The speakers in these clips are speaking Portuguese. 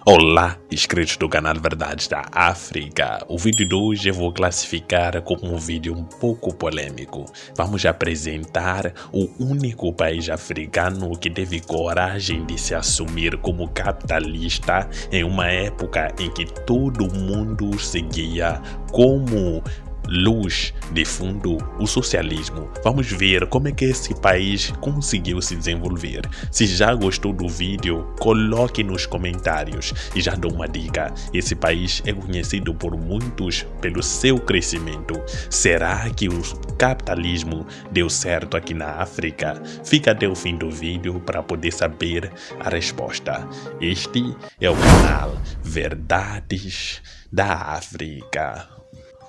Olá, inscritos do canal Verdades da África. O vídeo de hoje eu vou classificar como um vídeo um pouco polêmico. Vamos apresentar o único país africano que teve coragem de se assumir como capitalista em uma época em que todo mundo seguia como luz de fundo o socialismo. Vamos ver como é que esse país conseguiu se desenvolver. Se já gostou do vídeo, coloque nos comentários. E já dou uma dica: esse país é conhecido por muitos pelo seu crescimento. Será que o capitalismo deu certo aqui na África? Fica até o fim do vídeo para poder saber a resposta. Este é o canal Verdades da África.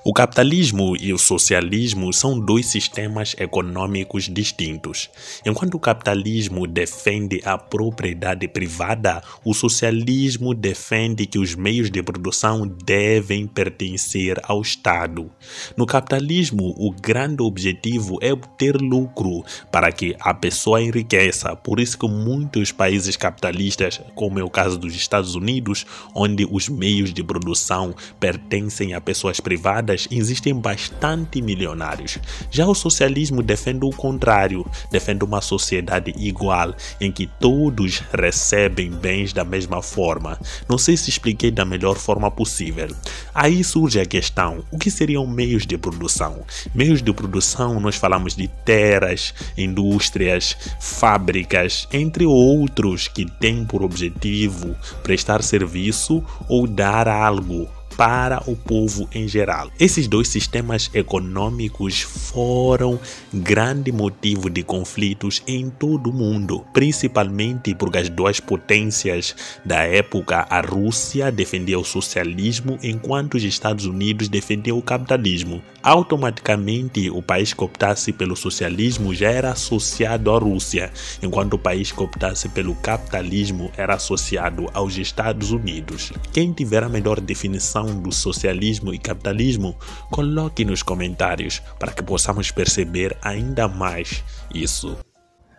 O capitalismo e o socialismo são dois sistemas econômicos distintos. Enquanto o capitalismo defende a propriedade privada, o socialismo defende que os meios de produção devem pertencer ao Estado. No capitalismo, o grande objetivo é obter lucro para que a pessoa enriqueça. Por isso que muitos países capitalistas, como é o caso dos Estados Unidos, onde os meios de produção pertencem a pessoas privadas, existem bastante milionários. Já o socialismo defende o contrário, defende uma sociedade igual, em que todos recebem bens da mesma forma. Não sei se expliquei da melhor forma possível. Aí surge a questão: o que seriam meios de produção? Meios de produção, nós falamos de terras, indústrias, fábricas, entre outros, que têm por objetivo prestar serviço ou dar algo para o povo em geral. Esses dois sistemas econômicos foram grande motivo de conflitos em todo o mundo, principalmente porque as duas potências da época, a Rússia defendia o socialismo, enquanto os Estados Unidos defendiam o capitalismo. Automaticamente, o país que optasse pelo socialismo já era associado à Rússia, enquanto o país que optasse pelo capitalismo era associado aos Estados Unidos. Quem tiver a melhor definição do socialismo e capitalismo, coloque nos comentários para que possamos perceber ainda mais isso.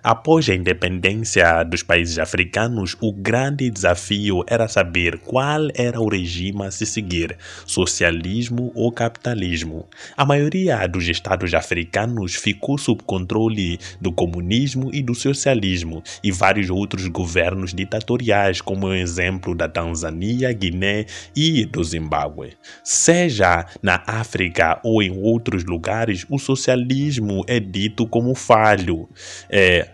Após a independência dos países africanos, o grande desafio era saber qual era o regime a se seguir, socialismo ou capitalismo. A maioria dos estados africanos ficou sob controle do comunismo e do socialismo, e vários outros governos ditatoriais, como o exemplo da Tanzânia, Guiné e do Zimbábue. Seja na África ou em outros lugares, o socialismo é dito como falho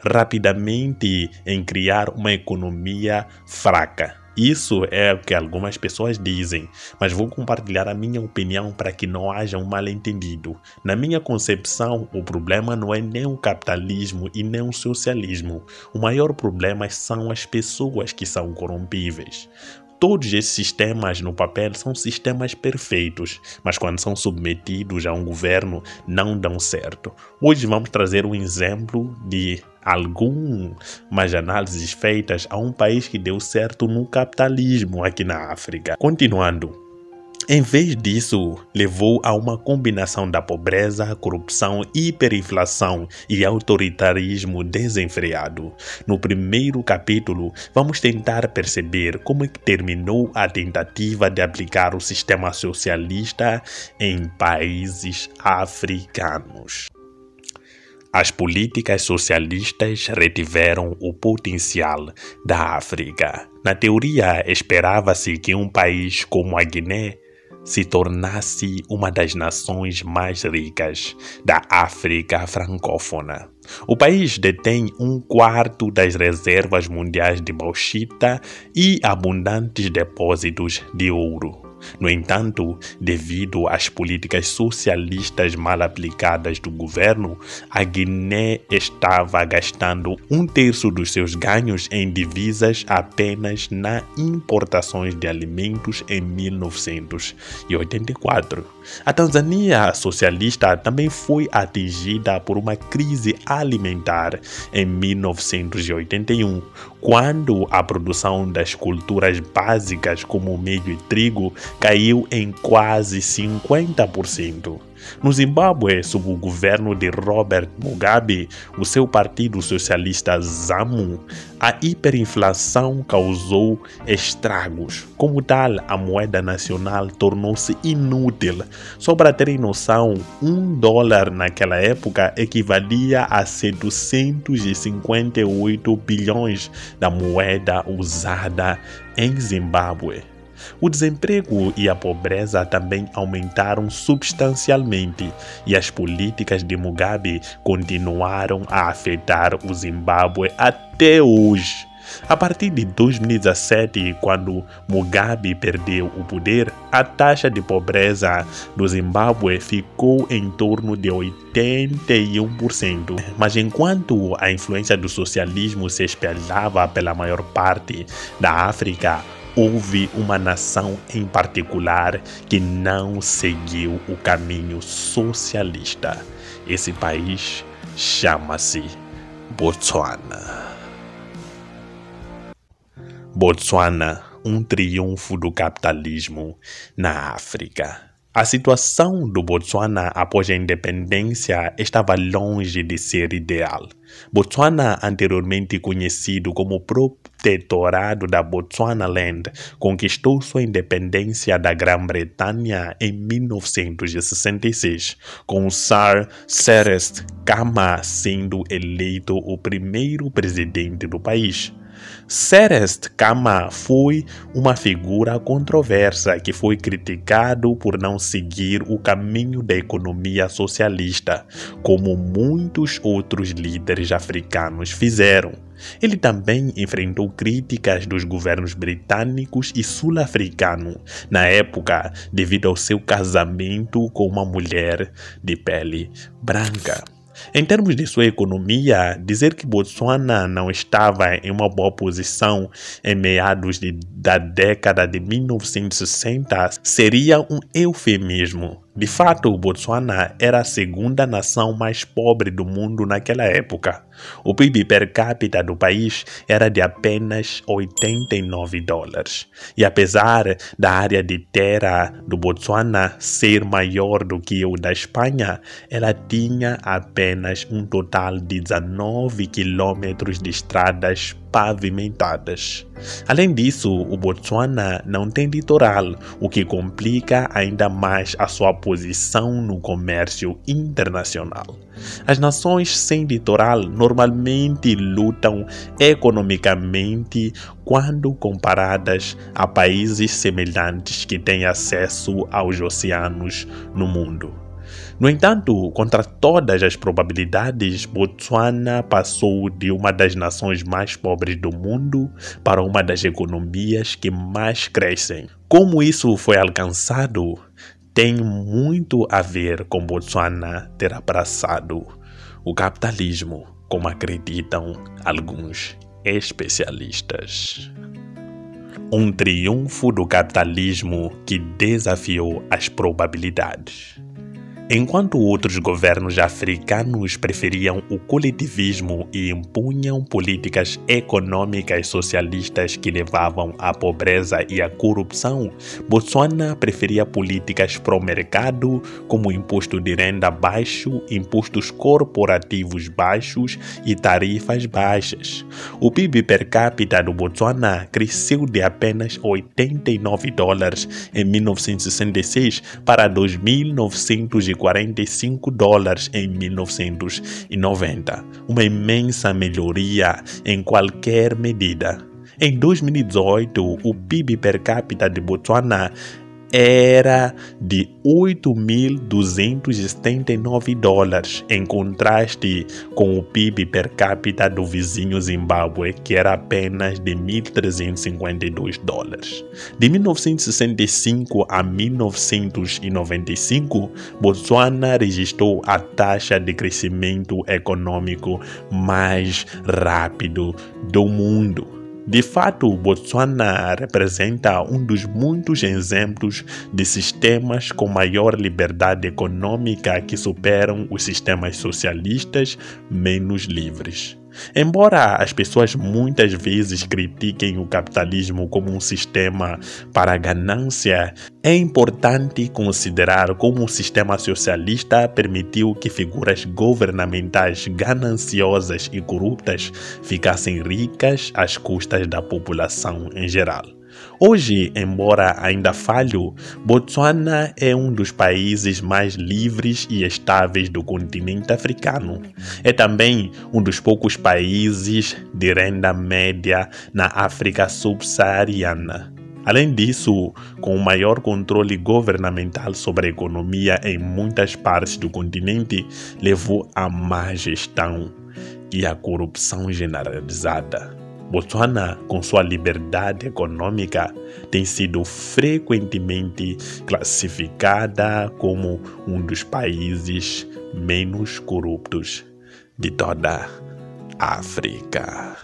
rapidamente em criar uma economia fraca. Isso é o que algumas pessoas dizem, mas vou compartilhar a minha opinião para que não haja um mal-entendido. Na minha concepção, o problema não é nem o capitalismo e nem o socialismo. O maior problema são as pessoas que são corrompíveis. Todos esses sistemas no papel são sistemas perfeitos, mas quando são submetidos a um governo não dão certo. Hoje vamos trazer um exemplo de algumas análises feitas a um país que deu certo no capitalismo aqui na África. Continuando. Em vez disso, levou a uma combinação da pobreza, corrupção, hiperinflação e autoritarismo desenfreado. No primeiro capítulo, vamos tentar perceber como é que terminou a tentativa de aplicar o sistema socialista em países africanos. As políticas socialistas retiveram o potencial da África. Na teoria, esperava-se que um país como a Guiné se tornasse uma das nações mais ricas da África francófona. O país detém 1/4 das reservas mundiais de bauxita e abundantes depósitos de ouro. No entanto, devido às políticas socialistas mal aplicadas do governo, a Guiné estava gastando 1/3 dos seus ganhos em divisas apenas nas importações de alimentos em 1984. A Tanzânia socialista também foi atingida por uma crise alimentar em 1981, quando a produção das culturas básicas como milho e trigo caiu em quase 50%. No Zimbábue, sob o governo de Robert Mugabe, o seu partido socialista ZANU, a hiperinflação causou estragos. Como tal, a moeda nacional tornou-se inútil. Só para terem noção, $1 naquela época equivalia a 758 bilhões da moeda usada em Zimbábue. O desemprego e a pobreza também aumentaram substancialmente e as políticas de Mugabe continuaram a afetar o Zimbábue até hoje. A partir de 2017, quando Mugabe perdeu o poder, a taxa de pobreza do Zimbábue ficou em torno de 81%. Mas enquanto a influência do socialismo se espalhava pela maior parte da África, houve uma nação em particular que não seguiu o caminho socialista. Esse país chama-se Botsuana. Botsuana, um triunfo do capitalismo na África. A situação do Botsuana após a independência estava longe de ser ideal. Botsuana, anteriormente conhecido como Protetorado da Botswanaland, conquistou sua independência da Grã-Bretanha em 1966, com Sir Ernest Khama sendo eleito o primeiro presidente do país. Ernest Khama foi uma figura controversa que foi criticado por não seguir o caminho da economia socialista, como muitos outros líderes africanos fizeram. Ele também enfrentou críticas dos governos britânicos e sul-africano na época devido ao seu casamento com uma mulher de pele branca. Em termos de sua economia, dizer que Botsuana não estava em uma boa posição em meados da década de 1960 seria um eufemismo. De fato, Botsuana era a segunda nação mais pobre do mundo naquela época. O PIB per capita do país era de apenas $89. E apesar da área de terra do Botsuana ser maior do que o da Espanha, ela tinha apenas um total de 19 quilômetros de estradas pavimentadas. Além disso, o Botsuana não tem litoral, o que complica ainda mais a sua posição no comércio internacional. As nações sem litoral normalmente lutam economicamente quando comparadas a países semelhantes que têm acesso aos oceanos no mundo. No entanto, contra todas as probabilidades, Botsuana passou de uma das nações mais pobres do mundo para uma das economias que mais crescem. Como isso foi alcançado, tem muito a ver com Botsuana ter abraçado o capitalismo, como acreditam alguns especialistas. Um triunfo do capitalismo que desafiou as probabilidades. Enquanto outros governos africanos preferiam o coletivismo e impunham políticas econômicas socialistas que levavam à pobreza e à corrupção, Botsuana preferia políticas pró-mercado, como imposto de renda baixo, impostos corporativos baixos e tarifas baixas. O PIB per capita do Botsuana cresceu de apenas $89 em 1966 para $2.945 em 1990, uma imensa melhoria em qualquer medida. Em 2018, o PIB per capita de Botsuana era de $8.279, em contraste com o PIB per capita do vizinho Zimbábue, que era apenas de $1.352. De 1965 a 1995, Botsuana registrou a taxa de crescimento econômico mais rápido do mundo. De fato, Botsuana representa um dos muitos exemplos de sistemas com maior liberdade econômica que superam os sistemas socialistas menos livres. Embora as pessoas muitas vezes critiquem o capitalismo como um sistema para a ganância, é importante considerar como o sistema socialista permitiu que figuras governamentais gananciosas e corruptas ficassem ricas às custas da população em geral. Hoje, embora ainda falho, Botsuana é um dos países mais livres e estáveis do continente africano. É também um dos poucos países de renda média na África subsaariana. Além disso, com o maior controle governamental sobre a economia em muitas partes do continente, levou à má gestão e à corrupção generalizada. Botsuana, com sua liberdade econômica, tem sido frequentemente classificada como um dos países menos corruptos de toda a África.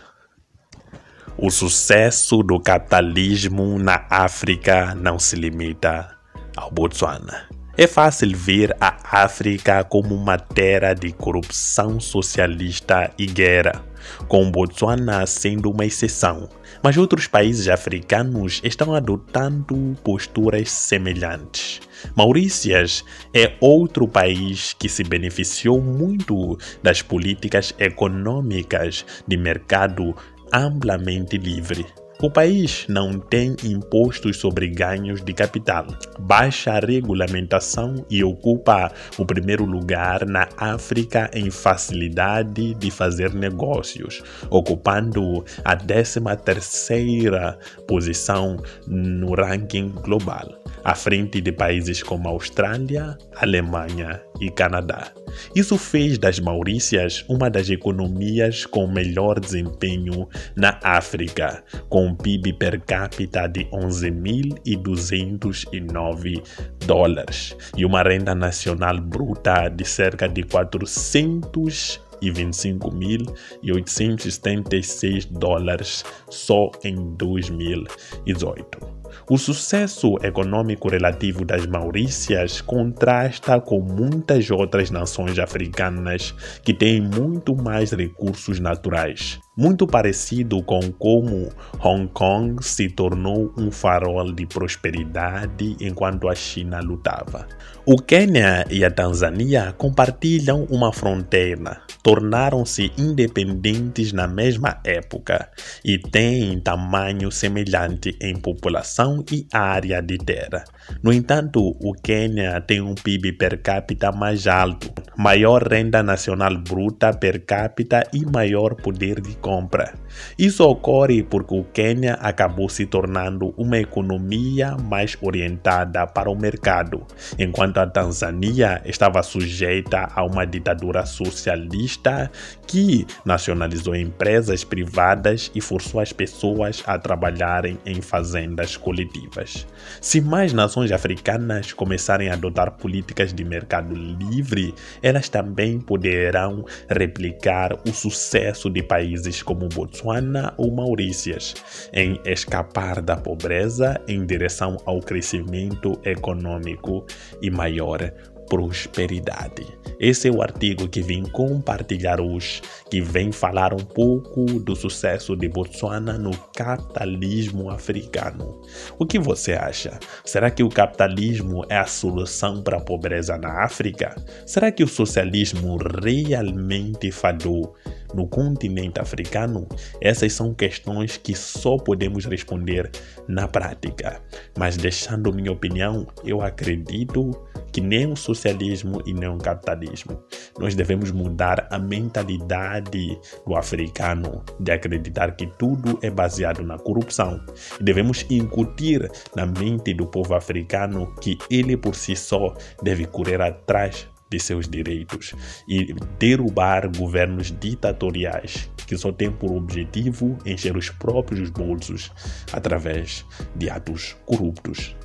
O sucesso do capitalismo na África não se limita ao Botsuana. É fácil ver a África como uma terra de corrupção socialista e guerra, com Botsuana sendo uma exceção, mas outros países africanos estão adotando posturas semelhantes. Maurícias é outro país que se beneficiou muito das políticas econômicas de mercado amplamente livre. O país não tem impostos sobre ganhos de capital, baixa regulamentação e ocupa o primeiro lugar na África em facilidade de fazer negócios, ocupando a 13ª posição no ranking global, à frente de países como Austrália, Alemanha e Canadá. Isso fez das Maurícias uma das economias com melhor desempenho na África, com um PIB per capita de $11.209 e uma renda nacional bruta de cerca de $425.876 só em 2018. O sucesso econômico relativo das Maurícias contrasta com muitas outras nações africanas que têm muito mais recursos naturais, muito parecido com como Hong Kong se tornou um farol de prosperidade enquanto a China lutava. O Quênia e a Tanzânia compartilham uma fronteira, tornaram-se independentes na mesma época e têm tamanho semelhante em população e área de terra. No entanto, o Quênia tem um PIB per capita mais alto, maior renda nacional bruta per capita e maior poder de compra. Isso ocorre porque o Quênia acabou se tornando uma economia mais orientada para o mercado, enquanto a Tanzânia estava sujeita a uma ditadura socialista que nacionalizou empresas privadas e forçou as pessoas a trabalharem em fazendas coletivas. Se mais nações africanas começarem a adotar políticas de mercado livre, elas também poderão replicar o sucesso de países como Botsuana ou Maurícias em escapar da pobreza em direção ao crescimento econômico e maior prosperidade. Esse é o artigo que vim compartilhar hoje, que vem falar um pouco do sucesso de Botsuana no capitalismo africano. O que você acha? Será que o capitalismo é a solução para a pobreza na África? Será que o socialismo realmente falhou no continente africano? Essas são questões que só podemos responder na prática. Mas deixando minha opinião, eu acredito que nem o socialismo e nem o capitalismo. Nós devemos mudar a mentalidade do africano de acreditar que tudo é baseado na corrupção. E devemos incutir na mente do povo africano que ele por si só deve correr atrás de seus direitos e derrubar governos ditatoriais que só têm por objetivo encher os próprios bolsos através de atos corruptos.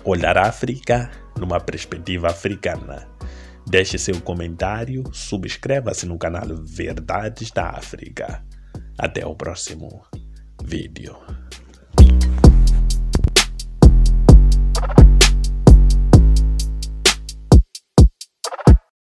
Olhar a África numa perspectiva africana. Deixe seu comentário, subscreva-se no canal Verdades da África. Até o próximo vídeo.